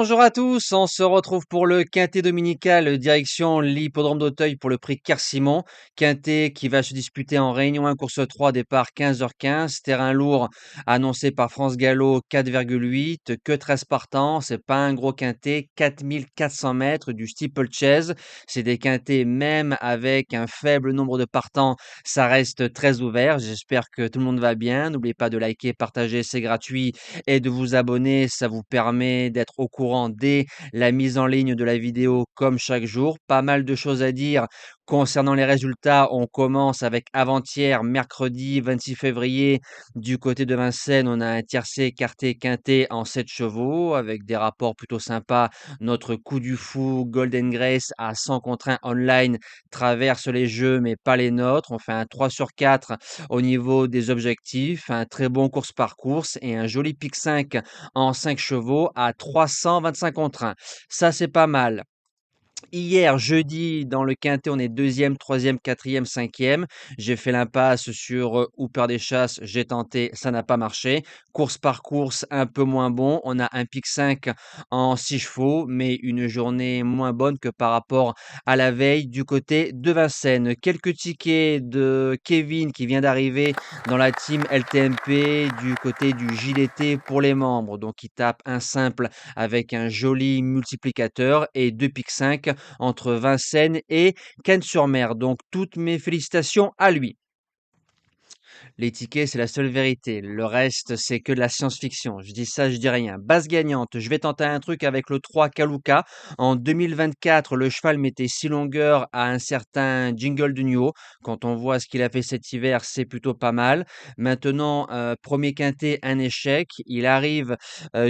Bonjour à tous, on se retrouve pour le quintet dominical direction l'hippodrome d'Auteuil pour le prix Carcimon. Quintet qui va se disputer en Réunion 1 course 3 départ 15h15. Terrain lourd annoncé par France Gallo 4,8. Que 13 partants, c'est pas un gros quintet, 4400 mètres du steeplechase. C'est des quintets même avec un faible nombre de partants, ça reste très ouvert. J'espère que tout le monde va bien. N'oubliez pas de liker, partager, c'est gratuit et de vous abonner. Ça vous permet d'être au courant dès la mise en ligne de la vidéo comme chaque jour. Pas mal de choses à dire concernant les résultats. On commence avec avant-hier, mercredi 26 février, du côté de Vincennes. On a un tiercé écarté quintet en 7 chevaux avec des rapports plutôt sympas. Notre coup du fou Golden Grace à 100 contre 1 online traverse les jeux mais pas les nôtres. On fait un 3 sur 4 au niveau des objectifs, un très bon course par course et un joli pic 5 en 5 chevaux à 325 contre 1. Ça, c'est pas mal. Hier, jeudi, dans le quintet, on est deuxième, troisième, quatrième, cinquième. J'ai fait l'impasse sur Hooper des Chasses. J'ai tenté, ça n'a pas marché. Course par course, un peu moins bon. On a un pic 5 en 6 chevaux, mais une journée moins bonne que par rapport à la veille du côté de Vincennes. Quelques tickets de Kevin qui vient d'arriver dans la team LTMP du côté du JDT pour les membres. Donc, il tape un simple avec un joli multiplicateur et deux pics 5 entre Vincennes et Cannes-sur-Mer. Donc toutes mes félicitations à lui. Les tickets, c'est la seule vérité. Le reste, c'est que de la science-fiction. Je dis ça, je dis rien. Base gagnante, je vais tenter un truc avec le 3 Kaluka. En 2024, le cheval mettait 6 longueurs à un certain Jingle de Nuo. Quand on voit ce qu'il a fait cet hiver, c'est plutôt pas mal. Maintenant, premier quintet, un échec. Il arrive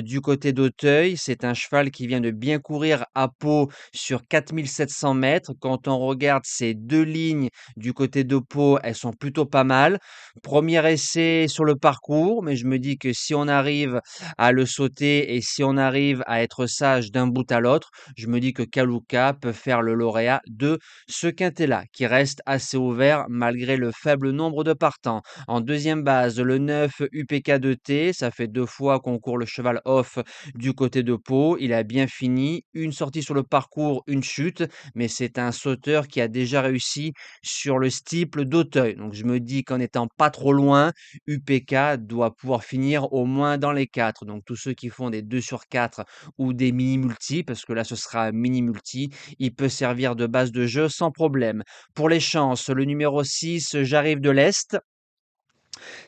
du côté d'Auteuil. C'est un cheval qui vient de bien courir à Pau sur 4700 mètres. Quand on regarde ces deux lignes du côté de Pau, elles sont plutôt pas mal. Premier essai sur le parcours, mais je me dis que si on arrive à le sauter et si on arrive à être sage d'un bout à l'autre, je me dis que Kaluka peut faire le lauréat de ce quintet-là, qui reste assez ouvert malgré le faible nombre de partants. En deuxième base, le 9 UPK2T, ça fait 2 fois qu'on court le cheval off du côté de Pau. Il a bien fini, une sortie sur le parcours, une chute, mais c'est un sauteur qui a déjà réussi sur le steeple d'Auteuil. Donc je me dis qu'en étant pas trop loin, UPK doit pouvoir finir au moins dans les 4. Donc tous ceux qui font des 2 sur 4 ou des mini-multi, parce que là ce sera un mini-multi, il peut servir de base de jeu sans problème. Pour les chances, le numéro 6, J'arrive de l'Est.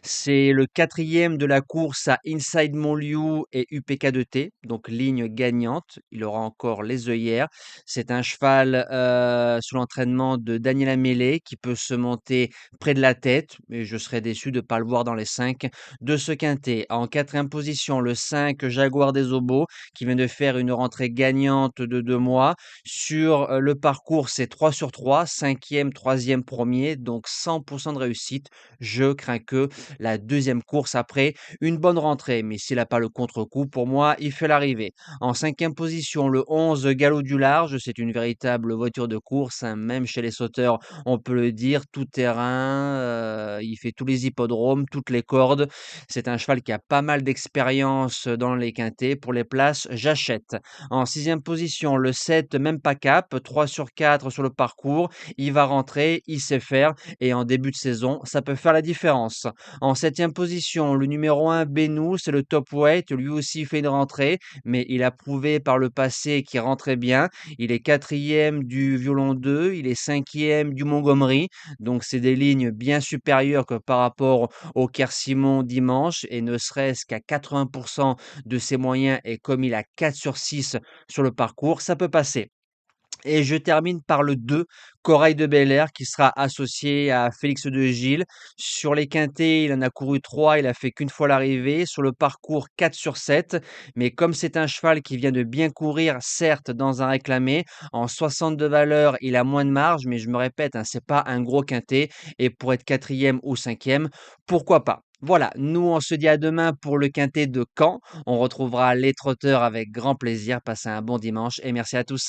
C'est le quatrième de la course à Inside Montlieu et UPK2T, donc ligne gagnante. Il aura encore les œillères. C'est un cheval sous l'entraînement de Daniel Amélé qui peut se monter près de la tête, mais je serais déçu de ne pas le voir dans les 5 de ce quintet. En quatrième position, le 5 Jaguar des Obos qui vient de faire une rentrée gagnante de 2 mois. Sur le parcours, c'est 3 sur 3, cinquième, troisième, premier, donc 100% de réussite. Je crains que la deuxième course après une bonne rentrée. Mais s'il n'a pas le contre-coup, pour moi, il fait l'arrivée. En cinquième position, le 11 Galop du Large. C'est une véritable voiture de course, hein, même chez les sauteurs, on peut le dire. Tout terrain, il fait tous les hippodromes, toutes les cordes. C'est un cheval qui a pas mal d'expérience dans les quintets. Pour les places, j'achète. En sixième position, le 7, même pas cap, 3 sur 4 sur le parcours. Il va rentrer, il sait faire. Et en début de saison, ça peut faire la différence. En septième position, le numéro 1, Benou, c'est le top weight. Lui aussi fait une rentrée, mais il a prouvé par le passé qu'il rentrait bien. Il est quatrième du Violon 2, il est cinquième du Montgomery. Donc, c'est des lignes bien supérieures que par rapport au Simon dimanche. Et ne serait-ce qu'à 80% de ses moyens, et comme il a 4 sur 6 sur le parcours, ça peut passer. Et je termine par le 2, Corail de Bel-Air, qui sera associé à Félix de Gilles. Sur les quintets, il en a couru 3, il a fait qu'une fois l'arrivée. Sur le parcours, 4 sur 7. Mais comme c'est un cheval qui vient de bien courir, certes, dans un réclamé, en 60 de valeur, il a moins de marge, mais je me répète, hein, c'est pas un gros quintet. Et pour être quatrième ou cinquième, pourquoi pas? Voilà, nous on se dit à demain pour le quintet de Caen. On retrouvera les trotteurs avec grand plaisir. Passez un bon dimanche et merci à tous.